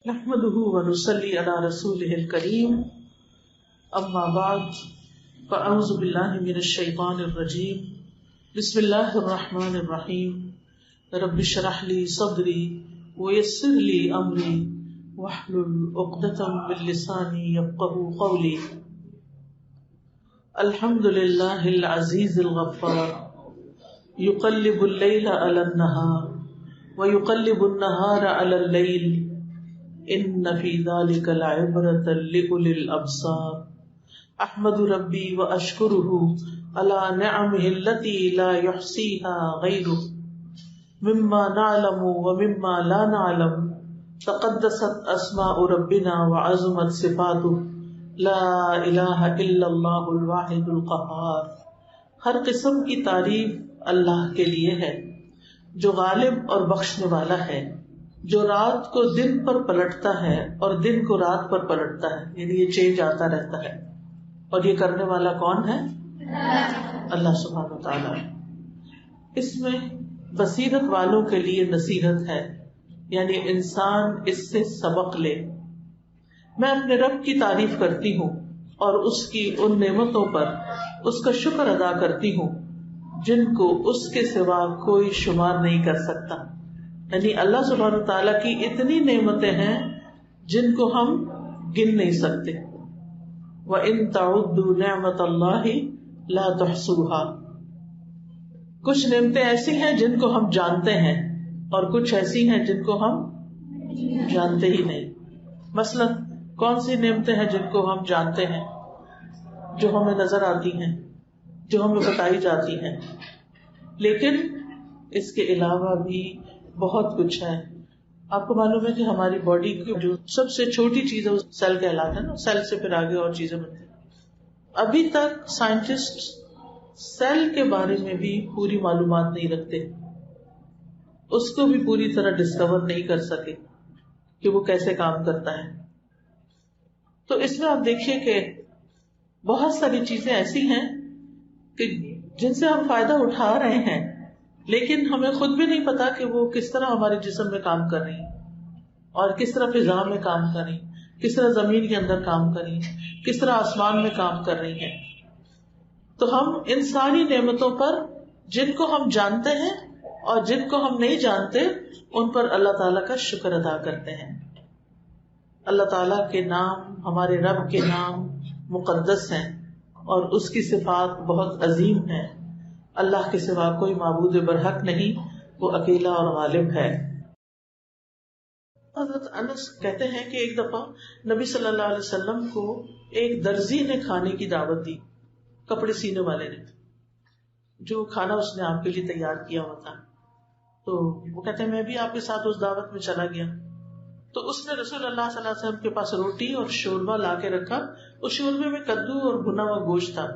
نحمده ونصلي على رسوله الكريم اما بعد فاعوذ بالله من الشيطان الرجيم بسم الله الرحمن الرحيم رب اشرح لي صدري ويسر لي امري واحلل عقدة من لساني يفقهوا قولي. الحمد لله العزيز الغفار يقلب الليل على النهار ويقلب النهار على الليل ان فی ذلک لعبرۃ لأولی الابصار. احمد ربی واشکرہ علی نعمہ التی لا یحصیها غیرہ مما نعلم ومما لا نعلم. تقدست اسماء ربنا وعظمت صفاتہ لا الہ الا اللہ الواحد القہار. ہر قسم کی تعریف اللہ کے لیے ہے جو غالب اور بخشنے والا ہے، جو رات کو دن پر پلٹتا ہے اور دن کو رات پر پلٹتا ہے، یعنی یہ چینج آتا رہتا ہے. اور یہ کرنے والا کون ہے؟ اللہ سبحانہ و تعالی. اس میں بصیرت والوں کے لیے نصیحت ہے، یعنی انسان اس سے سبق لے. میں اپنے رب کی تعریف کرتی ہوں اور اس کی ان نعمتوں پر اس کا شکر ادا کرتی ہوں جن کو اس کے سوا کوئی شمار نہیں کر سکتا. یعنی اللہ سبحانہ تعالیٰ کی اتنی نعمتیں ہیں جن کو ہم گن نہیں سکتے. وَإِن تَعُدُّوا نِعْمَةَ اللَّهِ لَا تُحْصُوهَا. کچھ نعمتیں ایسی ہیں جن کو ہم جانتے ہیں اور کچھ ایسی ہیں جن کو ہم جانتے ہی نہیں. مثلا کون سی نعمتیں ہیں جن کو ہم جانتے ہیں، جو ہمیں نظر آتی ہیں، جو ہمیں بتائی جاتی ہیں، لیکن اس کے علاوہ بھی بہت کچھ ہے. آپ کو معلوم ہے کہ ہماری باڈی کی جو سب سے چھوٹی چیز ہے وہ سیل کہلاتا ہے نا. سیل سے پھر آگے اور چیزیں بنتی ہیں. ابھی تک سائنٹسٹ سیل کے بارے میں بھی پوری معلومات نہیں رکھتے، اس کو بھی پوری طرح ڈسکور نہیں کر سکے کہ وہ کیسے کام کرتا ہے. تو اس میں آپ دیکھیے کہ بہت ساری چیزیں ایسی ہیں کہ جن سے ہم فائدہ اٹھا رہے ہیں، لیکن ہمیں خود بھی نہیں پتا کہ وہ کس طرح ہمارے جسم میں کام کر رہی ہیں اور کس طرح فضا میں کام کر رہی ہیں، کس طرح زمین کے اندر کام کر رہی ہیں، کس طرح آسمان میں کام کر رہی ہیں. تو ہم ان ساری نعمتوں پر جن کو ہم جانتے ہیں اور جن کو ہم نہیں جانتے ان پر اللہ تعالیٰ کا شکر ادا کرتے ہیں. اللہ تعالیٰ کے نام، ہمارے رب کے نام مقدس ہیں اور اس کی صفات بہت عظیم ہیں. اللہ کے سوا کوئی معبود برحق نہیں، وہ اکیلا اور غالب ہے. حضرت انس کہتے ہیں کہ ایک دفعہ نبی صلی اللہ علیہ وسلم کو ایک درزی نے کھانے کی دعوت دی، کپڑے سینے والے نے، جو کھانا اس نے آپ کے لیے تیار کیا ہوا تھا. تو وہ کہتے ہیں میں بھی آپ کے ساتھ اس دعوت میں چلا گیا. تو اس نے رسول اللہ صلی اللہ علیہ وسلم کے پاس روٹی اور شوربہ لا کے رکھا. اس شوربے میں کدو اور بھنا ہوا گوشت تھا.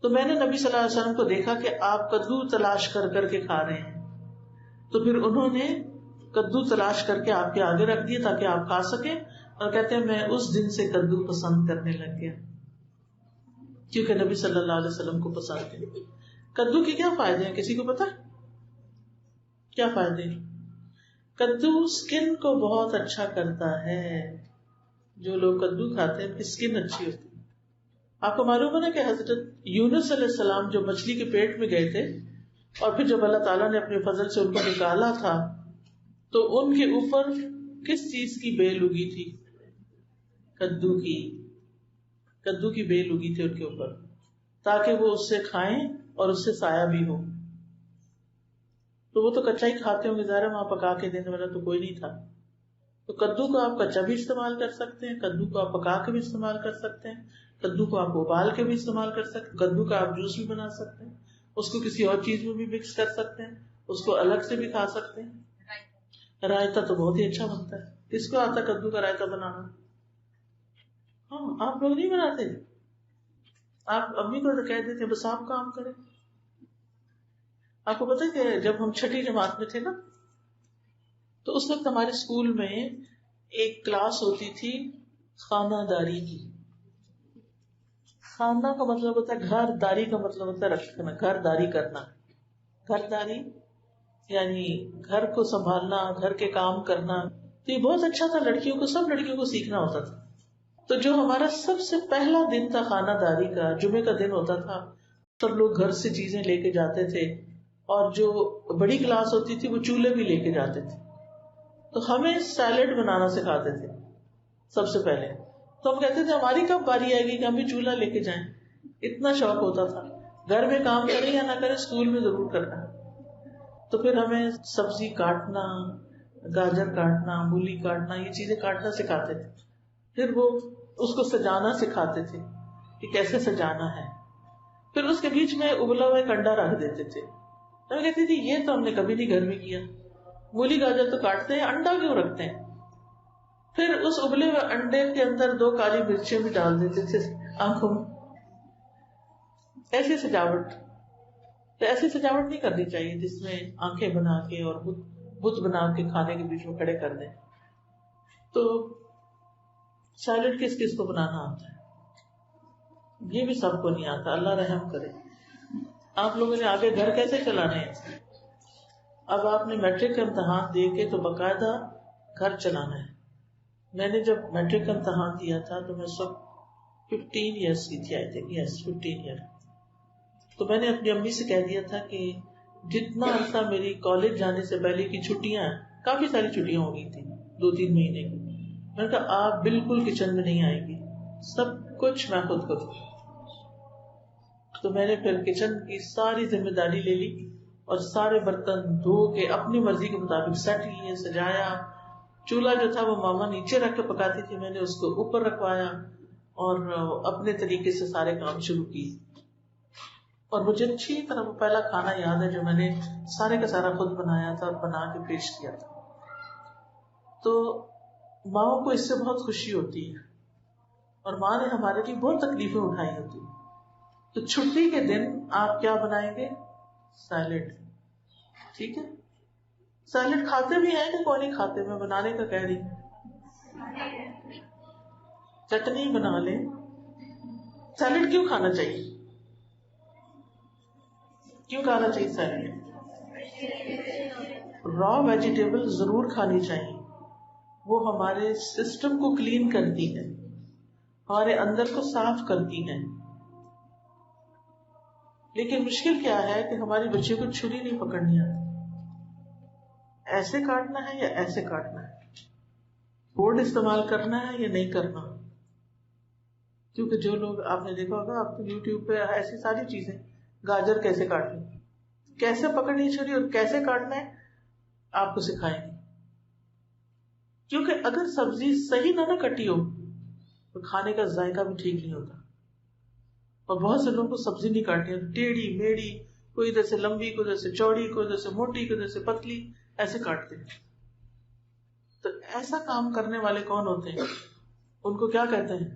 تو میں نے نبی صلی اللہ علیہ وسلم کو دیکھا کہ آپ کدو تلاش کر کر کے کھا رہے ہیں. تو پھر انہوں نے کدو تلاش کر کے آپ کے آگے رکھ دیے تاکہ آپ کھا سکیں. اور کہتے ہیں میں اس دن سے کدو پسند کرنے لگ گیا، کیونکہ نبی صلی اللہ علیہ وسلم کو پسند ہے. کدو کے کیا فائدے ہیں، کسی کو پتا؟ کیا فائدے؟ کدو اسکن کو بہت اچھا کرتا ہے. جو لوگ کدو کھاتے ہیں ان کی اسکن اچھی ہوتی ہے. آپ کو معلوم ہے نا کہ حضرت یونس علیہ السلام جو مچھلی کے پیٹ میں گئے تھے اور پھر جب اللہ تعالیٰ نے اپنے فضل سے ان کو نکالا تھا تو ان کے اوپر کس چیز کی بیل اگی تھی؟ کدو کی. کدو کی بیل اگی تھی ان کے اوپر تاکہ وہ اس سے کھائیں اور اس سے سایہ بھی ہو. تو وہ تو کچا ہی کھاتے ہوں گے، ظاہر وہاں پکا کے دینے والا تو کوئی نہیں تھا. تو کدو کو آپ کچا بھی استعمال کر سکتے ہیں، کدو کو آپ پکا کے بھی استعمال کر سکتے ہیں، کدو کو آپ ابال کے بھی استعمال کر سکتے ہیں، کدو کا آپ جوس بھی بنا سکتے ہیں، اس کو کسی اور چیز میں بھی مکس کر سکتے ہیں، اس کو الگ سے بھی کھا سکتے ہیں. رائتا تو بہت ہی اچھا بنتا ہے. کس کو آتا کدو کا رائتا بنانا؟ ہاں، آپ لوگ نہیں بناتے؟ آپ امی کو کہہ دیتے بس آپ کام کریں. آپ کو پتا ہے کہ جب ہم چھٹی جماعت میں تھے نا تو اس وقت ہمارے اسکول میں ایک کلاس ہوتی تھی خانہ داری کی. خانہ کا مطلب ہوتا ہے گھر، داری کا مطلب ہوتا ہے رکھنا، گھر داری کرنا. گھر داری یعنی گھر کو سنبھالنا، گھر کے کام کرنا. تو یہ بہت اچھا تھا، لڑکیوں کو، سب لڑکیوں کو سیکھنا ہوتا تھا. تو جو ہمارا سب سے پہلا دن تھا خانہ داری کا، جمعے کا دن ہوتا تھا، سب لوگ گھر سے چیزیں لے کے جاتے تھے، اور جو بڑی کلاس ہوتی تھی وہ چولہے بھی لے کے جاتے تھے. تو ہمیں سیلڈ بنانا سکھاتے تھے سب سے پہلے. تو ہم کہتے تھے ہماری کب باری آئے گی کہ ہم بھی چولہا لے کے جائیں. اتنا شوق ہوتا تھا، گھر میں کام کریں یا نہ کریں اسکول میں ضرور کرنا. تو پھر ہمیں سبزی کاٹنا، گاجر کاٹنا، مولی کاٹنا، یہ چیزیں کاٹنا سکھاتے تھے. پھر وہ اس کو سجانا سکھاتے تھے کہ کیسے سجانا ہے. پھر اس کے بیچ میں ابلا ہوا ایک انڈا رکھ دیتے تھے. میں کہتی تھی یہ تو ہم نے کبھی نہیں گھر میں کیا، مولی گاجر تو کاٹتے ہیں، انڈا کیوں رکھتے ہیں. پھر اس ابلے ہوئے انڈے کے اندر 2 کالی مرچیں بھی ڈال دیتے تھے آنکھوں میں. ایسی سجاوٹ، تو ایسی سجاوٹ نہیں کرنی چاہیے جس میں آنکھیں بنا کے اور بت بنا کے کھانے کے بیچ میں کھڑے کر دیں. تو سیلڈ کس کس کو بنانا آتا ہے؟ یہ بھی سب کو نہیں آتا، اللہ رحم کرے. آپ لوگوں نے آگے گھر کیسے چلانے ہیں؟ اب آپ نے میٹرک کا امتحان دے کے تو باقاعدہ گھر چلانا ہے. میں نے جب میٹرک کا امتحان دیا تھا تو میں سب 15 ایئرس کی تھی، آئی تھنک، یس 15 ایئر. تو میں نے اپنی امی سے کہہ دیا تھا کہ جتنا عرصہ میری کالج جانے سے پہلے کی چھٹیاں، کافی ساری چھٹیاں ہو گئی تھی 2-3 مہینے کی، میں نے کہا آپ بالکل کچن میں نہیں آئے گی، سب کچھ میں خود کروں. تو میں نے پھر کچن کی ساری ذمہ داری لے لی اور سارے برتن دھو کے اپنی مرضی کے مطابق سیٹ کیے، سجایا. چولہا جو تھا وہ ماما نیچے رکھ کے پکاتی تھی، میں نے اس کو اوپر رکھوایا اور اپنے طریقے سے سارے کام شروع کیے. اور مجھے اچھی طرح وہ پہلا کھانا یاد ہے جو میں نے سارے کا سارا خود بنایا تھا اور بنا کے پیش کیا تھا. تو ماں کو اس سے بہت خوشی ہوتی ہے، اور ماں نے ہمارے لیے بہت تکلیفیں اٹھائی ہوتی. تو چھٹی کے دن آپ کیا بنائیں گے؟ سیلڈ. ٹھیک ہے، سیلڈ کھاتے بھی ہیں کہ کوئی نہیں کھاتے؟ میں بنانے کا کہہ رہی ہوں. چٹنی بنا لیں. سیلڈ کیوں کھانا چاہیے؟ کیوں کھانا چاہیے سیلڈ؟ را ویجیٹیبل ضرور کھانی چاہیے، وہ ہمارے سسٹم کو کلین کرتی ہے، ہمارے اندر کو صاف کرتی ہے. لیکن مشکل کیا ہے کہ ہماری بچیوں کو چھری نہیں پکڑنی آتی. ایسے کاٹنا ہے یا ایسے کاٹنا ہے، بورڈ استعمال کرنا ہے یا نہیں کرنا. کیونکہ جو لوگ آپ نے دیکھا ہوگا، آپ یوٹیوب پہ ایسی ساری چیزیں، گاجر کیسے کاٹنی، کیسے پکڑنی چھری اور کیسے کاٹنا ہے آپ کو سکھائیں گے. کیونکہ اگر سبزی صحیح نہ کٹی ہو تو کھانے کا ذائقہ بھی ٹھیک نہیں ہوتا. اور بہت سے لوگوں کو سبزی نہیں کاٹنی ہوتی، ٹیڑھی میڑھی، کوئی ادھر سے لمبی، کوئی ادھر سے چوڑی، کوئی ادھر سے موٹی، کوئی ادھر سے پتلی، ایسے کاٹتے ہیں. تو ایسا کام کرنے والے کون ہوتے ہیں؟ ان کو کیا کہتے ہیں؟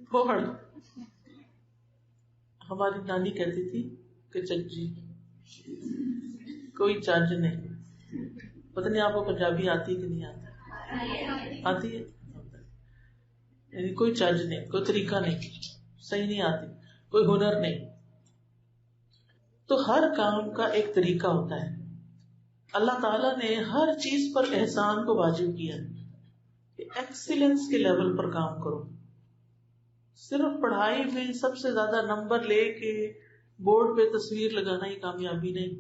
پھوڑ. ہماری نانی کہتی تھی کہ چچی کوئی چج نہیں. پتہ نہیں آپ کو پنجابی آتی کہ نہیں آتی؟ آتی ہے. یعنی کوئی چج نہیں، کوئی طریقہ نہیں، صحیح نہیں آتی، کوئی ہنر نہیں. تو ہر کام کا ایک طریقہ ہوتا ہے. اللہ تعالیٰ نے ہر چیز پر احسان کو واجب کیا کہ ایکسیلنس کے لیول پر کام کرو. صرف پڑھائی میں سب سے زیادہ نمبر لے کے بورڈ پہ تصویر لگانا ہی کامیابی نہیں.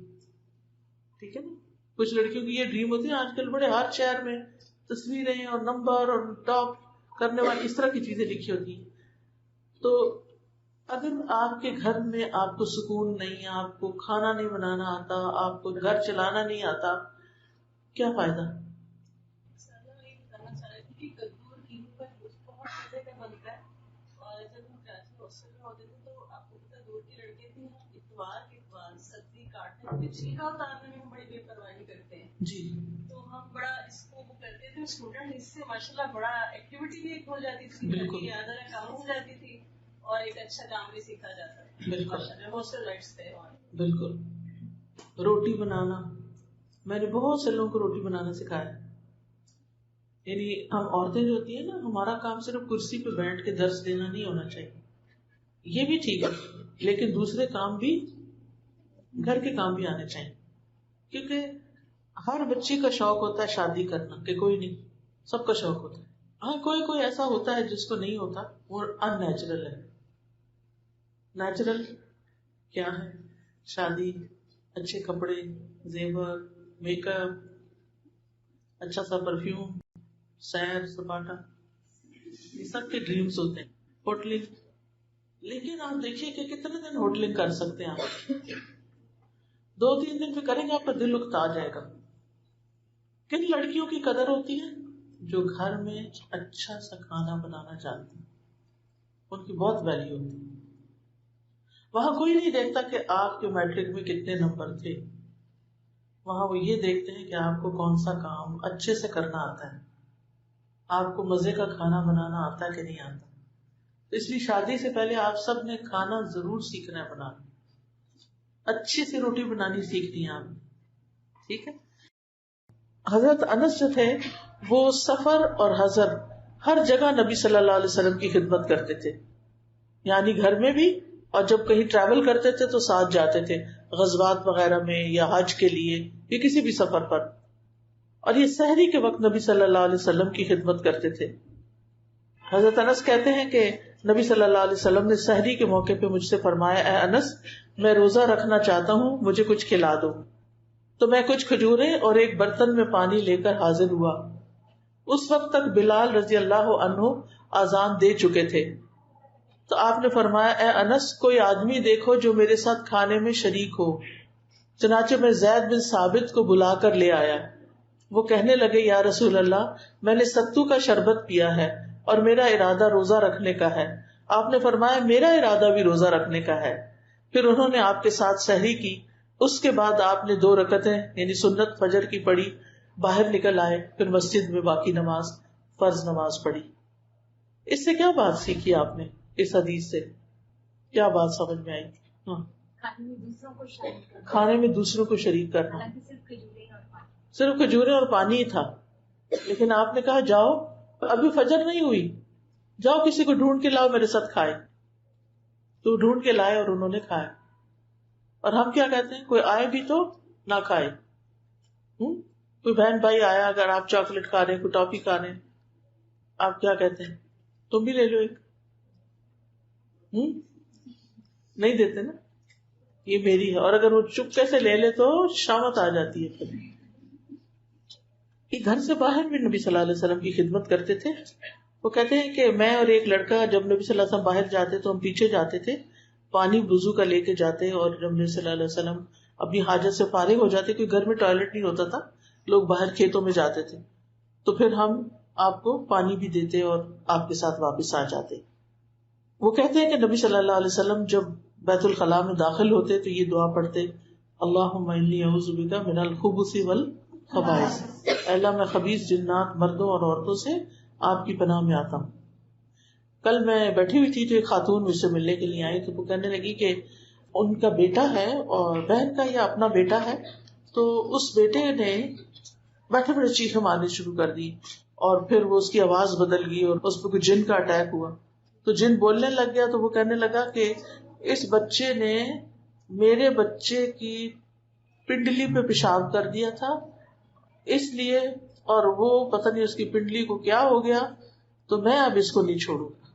ٹھیک ہے نا؟ کچھ لڑکیوں کی یہ ڈریم ہوتی ہے، آج کل بڑے ہر شہر میں تصویریں اور نمبر اور ٹاپ کرنے والی اس طرح کی چیزیں لکھی ہوتی ہیں. تو اگر آپ کے گھر میں آپ کو سکون نہیں، آپ کو کھانا نہیں بنانا آتا، آپ کو گھر چلانا نہیں آتا، کیا فائدہ؟ جی، تو ہم بڑا اس کو کرتے تھے اسٹوڈنٹ، اس سے ماشاء اللہ بڑا ایکٹیویٹی بھی ایک ہو جاتی تھی، بالکل کام ہو جاتی تھی اور ایک اچھا کام بھی سیکھا جاتا ہے. بالکل ہاسٹل لائٹس تھے. بالکل. روٹی بنانا، میں نے بہت سے لوگوں کو روٹی بنانا سکھایا. یعنی ہم عورتیں جو ہوتی ہیں نا، ہمارا کام صرف کرسی پہ بیٹھ کے درس دینا نہیں ہونا چاہیے. یہ بھی ٹھیک ہے، لیکن دوسرے کام بھی، گھر کے کام بھی آنے چاہیے. کیونکہ ہر بچی کا شوق ہوتا ہے شادی کرنا کہ کوئی نہیں، سب کا شوق ہوتا ہے. ہاں کوئی کوئی ایسا ہوتا ہے جس کو نہیں ہوتا, وہ ان نیچرل ہے. نیچرل کیا ہے؟ شادی, اچھے کپڑے, زیور, میک اپ, اچھا سا پرفیوم, سیر سپاٹا, یہ سب کے ڈریمز ہوتے ہیں. ہوٹلنگ, لیکن آپ دیکھیے کہ کتنے دن ہوٹلنگ کر سکتے ہیں آپ؟ 2-3 دن پہ کریں گے آپ کا دل اکتا جائے گا. کن لڑکیوں کی قدر ہوتی ہے؟ جو گھر میں اچھا سا کھانا بنانا چاہتی ہیں, ان کی بہت ویلیو ہوتی ہے. وہاں کوئی نہیں دیکھتا کہ آپ کے میٹرک میں کتنے نمبر تھے, وہاں وہ یہ دیکھتے ہیں کہ آپ کو کون سا کام اچھے سے کرنا آتا ہے, آپ کو مزے کا کھانا بنانا آتا ہے کہ نہیں آتا. تو اس لیے شادی سے پہلے آپ سب نے کھانا ضرور سیکھنا ہے بنانا, اچھی سی روٹی بنانی سیکھنی ہے آپ, ٹھیک ہے. حضرت انس جو تھے وہ سفر اور حضر ہر جگہ نبی صلی اللہ علیہ وسلم کی خدمت کرتے تھے, یعنی گھر میں بھی, اور جب کہیں ٹریول کرتے تھے تو ساتھ جاتے تھے غزوات وغیرہ میں یا حج کے لیے یا کسی بھی سفر پر. اور یہ سحری کے وقت نبی صلی اللہ علیہ وسلم کی خدمت کرتے تھے. حضرت انس کہتے ہیں کہ نبی صلی اللہ علیہ وسلم نے سحری کے موقع پہ مجھ سے فرمایا, اے انس میں روزہ رکھنا چاہتا ہوں, مجھے کچھ کھلا دو. تو میں کچھ کھجوریں اور ایک برتن میں پانی لے کر حاضر ہوا. اس وقت تک بلال رضی اللہ عنہ اذان دے چکے تھے. تو آپ نے فرمایا, اے انس کوئی آدمی دیکھو جو میرے ساتھ کھانے میں شریک ہو. چنانچہ میں زید بن ثابت کو بلا کر لے آیا. وہ کہنے لگے, یا رسول اللہ, میں نے ستو کا شربت پیا ہے اور میرا ارادہ روزہ رکھنے کا ہے. آپ نے فرمایا, میرا ارادہ بھی روزہ رکھنے کا ہے. پھر انہوں نے آپ کے ساتھ سحری کی. اس کے بعد آپ نے 2 رکعتیں یعنی سنت فجر کی پڑھی, باہر نکل آئے, پھر مسجد میں باقی نماز فرض نماز پڑھی. اس سے کیا بات سیکھی آپ نے؟ اس حدیث سے کیا بات سمجھ میں آئی؟ ہاں, کھانے میں دوسروں کو شریک کرنا. صرف کھجوریں اور پانی ہی تھا, لیکن آپ نے کہا جاؤ, ابھی فجر نہیں ہوئی, جاؤ کسی کو ڈھونڈ کے لاؤ میرے ساتھ کھائے. تو ڈھونڈ کے لائے اور انہوں نے کھایا. اور ہم کیا کہتے ہیں, کوئی آئے بھی تو نہ کھائے. کوئی بہن بھائی آیا, اگر آپ چاکلیٹ کھا رہے ہیں, کوئی ٹافی کھا رہے ہیں, آپ کیا کہتے ہیں, تم بھی لے لو ایک. نہیں دیتے نا, یہ میری ہے. اور اگر وہ چپکے سے لے لے تو شامت آ جاتی ہے. پھر یہ گھر سے باہر بھی نبی صلی اللہ علیہ وسلم کی خدمت کرتے تھے. وہ کہتے ہیں کہ میں اور ایک لڑکا جب نبی صلی اللہ علیہ وسلم باہر جاتے تو ہم پیچھے جاتے تھے, پانی وضو کا لے کے جاتے, اور جب نبی صلی اللہ علیہ وسلم اپنی حاجت سے فارغ ہو جاتے, کیونکہ گھر میں ٹوائلٹ نہیں ہوتا تھا, لوگ باہر کھیتوں میں جاتے تھے, تو پھر ہم آپ کو پانی بھی دیتے اور آپ کے ساتھ واپس آ جاتے. وہ کہتے ہیں کہ نبی صلی اللہ علیہ وسلم جب بیت الخلاء میں داخل ہوتے تو یہ دعا پڑھتے, اللہم انی اعوذ بک من الخبث والخبائث, اللہ میں خبیث جنات مردوں اور عورتوں سے آپ کی پناہ میں آتا ہوں. کل میں بیٹھی ہوئی تھی تو ایک خاتون مجھ سے ملنے کے لیے آئی, تو وہ کہنے لگی کہ ان کا بیٹا ہے اور بہن کا یا اپنا بیٹا ہے, تو اس بیٹے نے بیٹھے بیٹھے چیخیں مارنی شروع کر دی, اور پھر وہ اس کی آواز بدل گئی اور اس پہ کوئی جن کا اٹیک ہوا. تو جن بولنے لگ گیا, تو وہ کہنے لگا کہ اس بچے نے میرے بچے کی پنڈلی پہ پیشاب کر دیا تھا اس لیے, اور وہ پتہ نہیں اس کی پنڈلی کو کیا ہو گیا, تو میں اب اس کو نہیں چھوڑوں گا,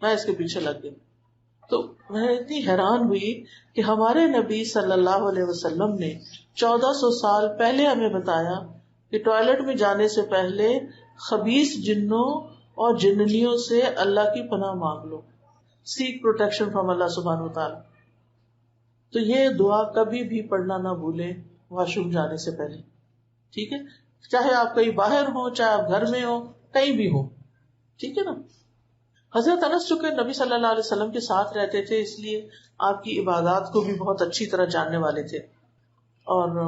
میں اس کے پیچھے لگ گئی. تو میں اتنی حیران ہوئی کہ ہمارے نبی صلی اللہ علیہ وسلم نے 1400 سال پہلے ہمیں بتایا کہ ٹوائلٹ میں جانے سے پہلے خبیث جنوں اور جننیوں سے اللہ کی پناہ مانگ لو, سیک پروٹیکشن فرام اللہ سبحانہ وتعالی. تو یہ دعا کبھی بھی پڑھنا نہ بھولیں واش روم جانے سے پہلے, ٹھیک ہے, چاہے آپ کہیں باہر ہو, چاہے آپ گھر میں ہو, کہیں بھی ہو, ٹھیک ہے نا. حضرت انس چونکہ نبی صلی اللہ علیہ وسلم کے ساتھ رہتے تھے, اس لیے آپ کی عبادات کو بھی بہت اچھی طرح جاننے والے تھے, اور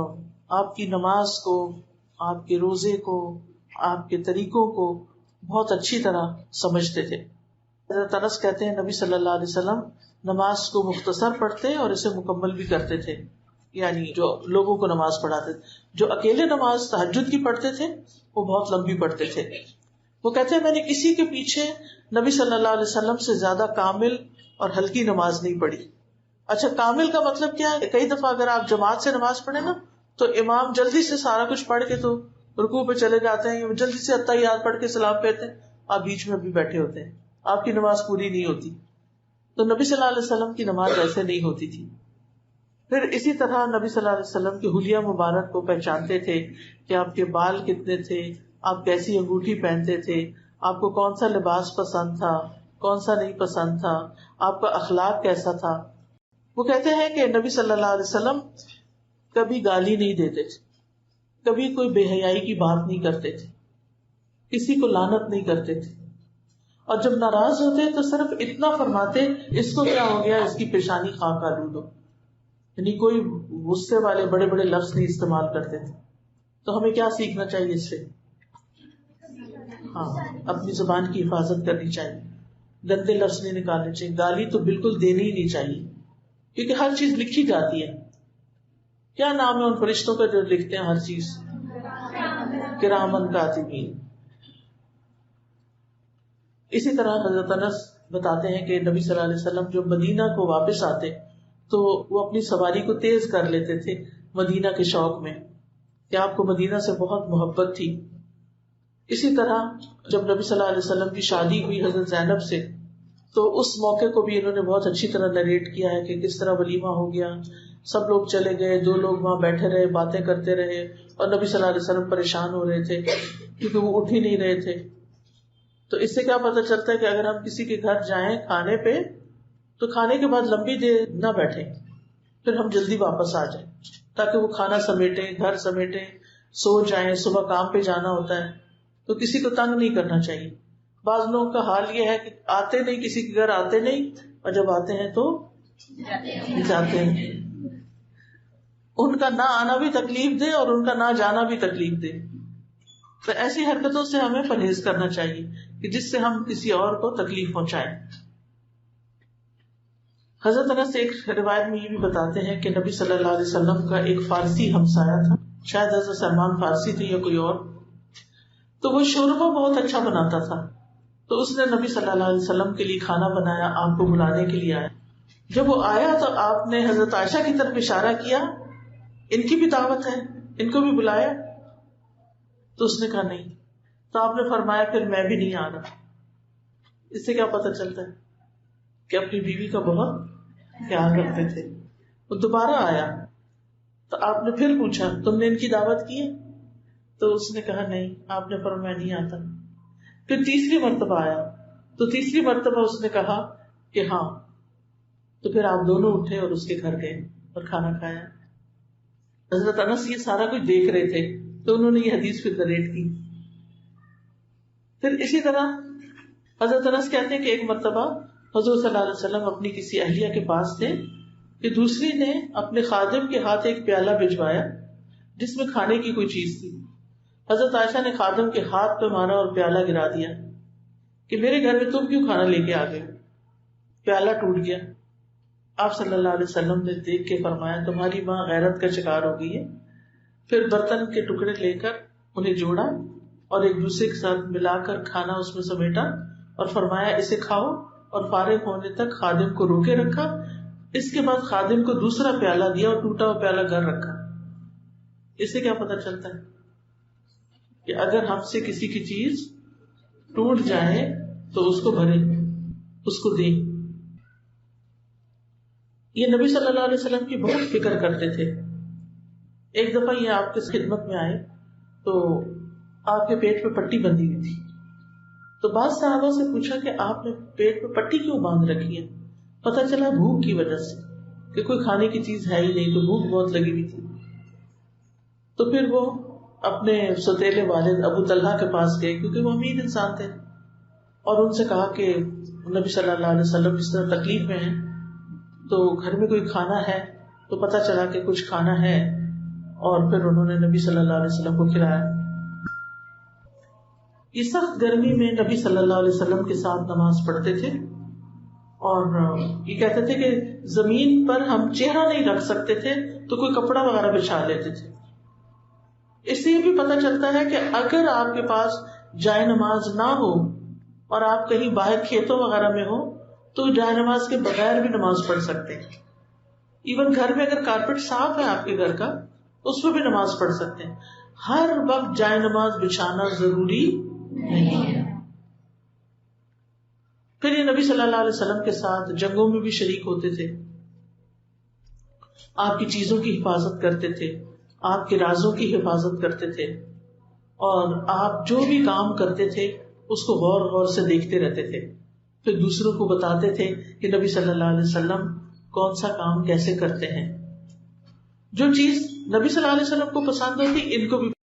آپ کی نماز کو, آپ کے روزے کو, آپ کے طریقوں کو بہت اچھی طرح سمجھتے تھے. حضرت انس کہتے ہیں نبی صلی اللہ علیہ وسلم نماز کو مختصر پڑھتے اور اسے مکمل بھی کرتے تھے, یعنی جو لوگوں کو نماز پڑھاتے تھے. جو اکیلے نماز تہجد کی پڑھتے تھے وہ بہت لمبی پڑھتے تھے. وہ کہتے ہیں میں نے کسی کے پیچھے نبی صلی اللہ علیہ وسلم سے زیادہ کامل اور ہلکی نماز نہیں پڑھی. اچھا, کامل کا مطلب کیا ہے؟ کئی دفعہ اگر آپ جماعت سے نماز پڑھیں نا, تو امام جلدی سے سارا کچھ پڑھ کے تو رکوع پہ چلے جاتے ہیں, جلدی سے اتحیات پڑھ کے سلام پھیرتے ہیں, آپ بیچ میں بھی بیٹھے ہوتے ہیں, آپ کی نماز پوری نہیں ہوتی. تو نبی صلی اللہ علیہ وسلم کی نماز ایسے نہیں ہوتی تھی. پھر اسی طرح نبی صلی اللہ علیہ وسلم کے حلیہ مبارک کو پہچانتے تھے کہ آپ کے بال کتنے تھے, آپ کیسی انگوٹھی پہنتے تھے, آپ کو کون سا لباس پسند تھا, کون سا نہیں پسند تھا, آپ کا اخلاق کیسا تھا. وہ کہتے ہیں کہ نبی صلی اللہ علیہ وسلم کبھی گالی نہیں دیتے تھے, کبھی کوئی بے حیائی کی بات نہیں کرتے تھے, کسی کو لعنت نہیں کرتے تھے, اور جب ناراض ہوتے تو صرف اتنا فرماتے اس کو کیا ہو گیا, اس کی پیشانی خاک آلود ہو. یعنی کوئی غصے والے بڑے بڑے لفظ نہیں استعمال کرتے تھے. تو ہمیں کیا سیکھنا چاہیے اس سے؟ ہاں, اپنی زبان کی حفاظت کرنی چاہیے, گندے لفظ نہیں نکالنے چاہیے, گالی تو بالکل دینی ہی نہیں چاہیے, کیونکہ ہر چیز لکھی جاتی ہے. کیا نام ہے ان فرشتوں کا جو لکھتے ہیں ہر چیز؟ کرامن کاتبین. اسی طرح حضرت انس بتاتے ہیں کہ نبی صلی اللہ علیہ وسلم جو مدینہ کو واپس آتے تو وہ اپنی سواری کو تیز کر لیتے تھے مدینہ کے شوق میں, کہ آپ کو مدینہ سے بہت محبت تھی. اسی طرح جب نبی صلی اللہ علیہ وسلم کی شادی ہوئی حضرت زینب سے, تو اس موقع کو بھی انہوں نے بہت اچھی طرح نریٹ کیا ہے کہ کس طرح ولیمہ ہو گیا, سب لوگ چلے گئے, 2 لوگ وہاں بیٹھے رہے, باتیں کرتے رہے, اور نبی صلی اللہ علیہ وسلم پریشان ہو رہے تھے کیونکہ وہ اٹھ ہی نہیں رہے تھے. تو اس سے کیا پتہ چلتا ہے کہ اگر ہم کسی کے گھر جائیں کھانے پہ تو کھانے کے بعد لمبی دیر نہ بیٹھیں, پھر ہم جلدی واپس آ جائیں تاکہ وہ کھانا سمیٹیں, گھر سمیٹیں, سو جائیں, صبح کام پہ جانا ہوتا ہے. تو کسی کو تنگ نہیں کرنا چاہیے. بعض لوگوں کا حال یہ ہے کہ آتے نہیں, کسی کے گھر آتے نہیں, اور جب آتے ہیں تو جاتے ہیں. ان کا نہ آنا بھی تکلیف دے اور ان کا نہ جانا بھی تکلیف دے. تو ایسی حرکتوں سے ہمیں پرہیز کرنا چاہیے کہ جس سے ہم کسی اور کو تکلیف پہنچائیں. حضرت انس ایک روایت میں یہ بھی بتاتے ہیں کہ نبی صلی اللہ علیہ وسلم کا ایک فارسی ہمسایہ تھا, شاید حضرت سلمان فارسی تھے یا کوئی اور, تو وہ شوربہ بہت اچھا بناتا تھا. تو اس نے نبی صلی اللہ علیہ وسلم کے لیے کھانا بنایا, آپ کو بلانے کے لیے آیا. جب وہ آیا تو آپ نے حضرت عائشہ کی طرف اشارہ کیا, ان کی بھی دعوت ہے, ان کو بھی بلایا. تو اس نے کہا نہیں. تو آپ نے فرمایا پھر میں بھی نہیں آ رہا. اس سے کیا پتہ چلتا ہے کہ اپنی بیوی کا بہت پیار کرتے تھے. وہ دوبارہ آیا تو آپ نے پھر پوچھا تم نے ان کی دعوت کی ہے؟ تو اس نے کہا نہیں. آپ نے فرمایا نہیں آتا. پھر تیسری مرتبہ آیا تو تیسری مرتبہ اس نے کہا کہ ہاں. تو پھر آپ دونوں اٹھے اور اس کے گھر گئے اور کھانا کھایا. حضرت انس یہ سارا کچھ دیکھ رہے تھے تو انہوں نے یہ حدیث پھر نریٹ کی. پھر اسی طرح حضرت انس کہتے ہیں کہ ایک مرتبہ حضور صلی اللہ علیہ وسلم اپنی کسی اہلیہ کے پاس تھے کہ دوسری نے اپنے خادم کے ہاتھ ایک پیالہ بھجوایا جس میں کھانے کی کوئی چیز تھی. حضرت عائشہ نے خادم کے ہاتھ پہ مارا اور پیالہ گرا دیا کہ میرے گھر میں تم کیوں کھانا لے کے آ گئے. پیالہ ٹوٹ گیا. آپ صلی اللہ علیہ وسلم نے دیکھ کے فرمایا تمہاری ماں غیرت کا شکار ہو گئی ہے. پھر برتن کے ٹکڑے لے کر انہیں جوڑا اور ایک دوسرے کے ساتھ ملا کر کھانا اس میں سمیٹا اور فرمایا اسے کھاؤ, اور فارغ ہونے تک خادم کو روکے رکھا. اس کے بعد خادم کو دوسرا پیالہ دیا اور ٹوٹا ہوا پیالہ گھر رکھا. اس سے کیا پتہ چلتا ہے کہ اگر ہم سے کسی کی چیز ٹوٹ جائے تو اس کو بھرے, اس کو دیں. یہ نبی صلی اللہ علیہ وسلم کی بہت فکر کرتے تھے. ایک دفعہ یہ آپ کی خدمت میں آئے تو آپ کے پیٹ پہ پٹی بندھی ہوئی تھی. تو بعض صحابہ سے پوچھا کہ آپ نے پیٹ پہ پٹی کیوں باندھ رکھی ہے؟ پتہ چلا بھوک کی وجہ سے, کہ کوئی کھانے کی چیز ہے ہی نہیں تو بھوک بہت لگی ہوئی تھی. تو پھر وہ اپنے سوتیلے والد ابو طلحہ کے پاس گئے کیونکہ وہ امیر انسان تھے, اور ان سے کہا کہ نبی صلی اللہ علیہ وسلم اس طرح تکلیف میں ہیں تو گھر میں کوئی کھانا ہے. تو پتہ چلا کہ کچھ کھانا ہے, اور پھر انہوں نے نبی صلی اللہ علیہ وسلم کو کھلایا. یہ سخت گرمی میں نبی صلی اللہ علیہ وسلم کے ساتھ نماز پڑھتے تھے, اور یہ کہتے تھے کہ زمین پر ہم چہرہ نہیں رکھ سکتے تھے تو کوئی کپڑا وغیرہ بچھا لیتے تھے. اس سے یہ بھی پتہ چلتا ہے کہ اگر آپ کے پاس جائے نماز نہ ہو اور آپ کہیں باہر کھیتوں وغیرہ میں ہو تو جائے نماز کے بغیر بھی نماز پڑھ سکتے ہیں. ایون گھر میں اگر کارپیٹ صاف ہے آپ کے گھر کا اس پہ بھی نماز پڑھ سکتے ہیں. ہر وقت جائے نماز بچھانا ضروری نہیں ہے. پھر یہ نبی صلی اللہ علیہ وسلم کے ساتھ جنگوں میں بھی شریک ہوتے تھے، آپ کی چیزوں کی حفاظت کرتے تھے، آپ کے رازوں کی حفاظت کرتے تھے، اور آپ جو بھی کام کرتے تھے اس کو غور غور سے دیکھتے رہتے تھے. پھر دوسروں کو بتاتے تھے کہ نبی صلی اللہ علیہ وسلم کون سا کام کیسے کرتے ہیں. جو چیز نبی صلی اللہ علیہ وسلم کو پسند ہوتی ان کو بھی